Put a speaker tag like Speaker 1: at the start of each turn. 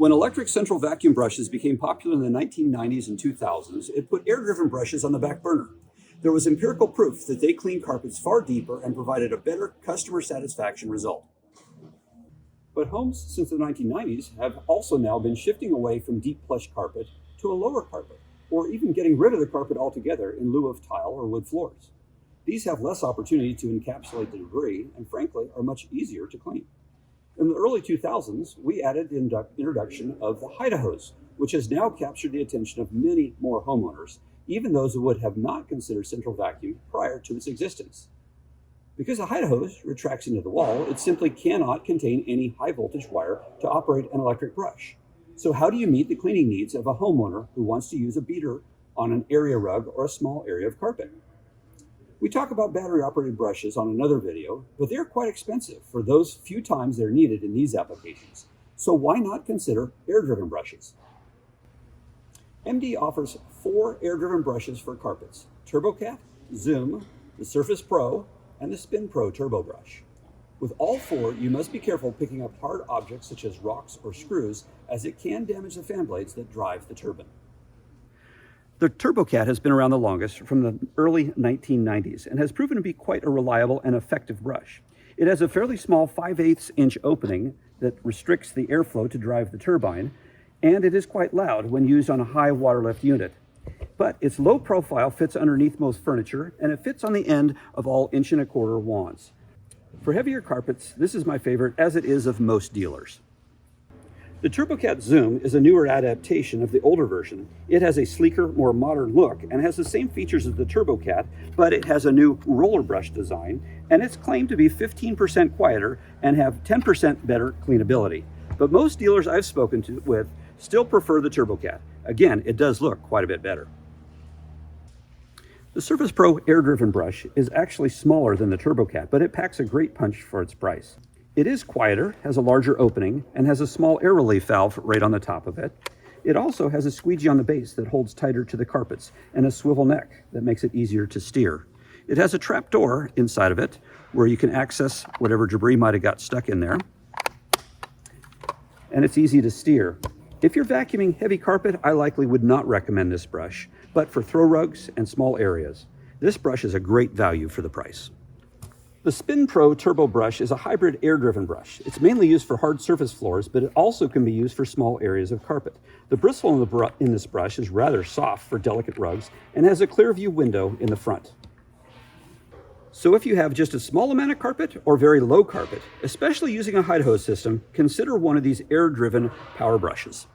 Speaker 1: When electric central vacuum brushes became popular in the 1990s and 2000s, it put air-driven brushes on the back burner. There was empirical proof that they cleaned carpets far deeper and provided a better customer satisfaction result. But homes since the 1990s have also now been shifting away from deep plush carpet to a lower carpet, or even getting rid of the carpet altogether in lieu of tile or wood floors. These have less opportunity to encapsulate the debris and, frankly, are much easier to clean. In the early 2000s, we added the introduction of the hide-a-hose, which has now captured the attention of many more homeowners, even those who would have not considered central vacuum prior to its existence. Because a hide-a-hose retracts into the wall, it simply cannot contain any high-voltage wire to operate an electric brush. So how do you meet the cleaning needs of a homeowner who wants to use a beater on an area rug or a small area of carpet? We talk about battery-operated brushes on another video, but they're quite expensive for those few times they're needed in these applications. So why not consider air-driven brushes? MD offers 4 air-driven brushes for carpets: TurboCat, Zoom, the Surface Pro, and the Spin Pro Turbo Brush. With all 4, you must be careful picking up hard objects such as rocks or screws, as it can damage the fan blades that drive the turbine. The TurboCat has been around the longest, from the early 1990s, and has proven to be quite a reliable and effective brush. It has a fairly small 5/8 inch opening that restricts the airflow to drive the turbine, and it is quite loud when used on a high water lift unit. But its low profile fits underneath most furniture, and it fits on the end of all 1¼ inch wands. For heavier carpets, this is my favorite, as it is of most dealers. The TurboCat Zoom is a newer adaptation of the older version. It has a sleeker, more modern look and has the same features as the TurboCat, but it has a new roller brush design, and it's claimed to be 15% quieter and have 10% better cleanability. But most dealers I've spoken with still prefer the TurboCat. Again, it does look quite a bit better. The Surface Pro air-driven brush is actually smaller than the TurboCat, but it packs a great punch for its price. It is quieter, has a larger opening, and has a small air relief valve right on the top of it. It also has a squeegee on the base that holds tighter to the carpets and a swivel neck that makes it easier to steer. It has a trap door inside of it where you can access whatever debris might have got stuck in there. And it's easy to steer. If you're vacuuming heavy carpet, I likely would not recommend this brush, but for throw rugs and small areas, this brush is a great value for the price. The Spin Pro Turbo Brush is a hybrid air-driven brush. It's mainly used for hard surface floors, but it also can be used for small areas of carpet. The bristle in this brush is rather soft for delicate rugs and has a clear view window in the front. So if you have just a small amount of carpet or very low carpet, especially using a hide hose system, consider one of these air-driven power brushes.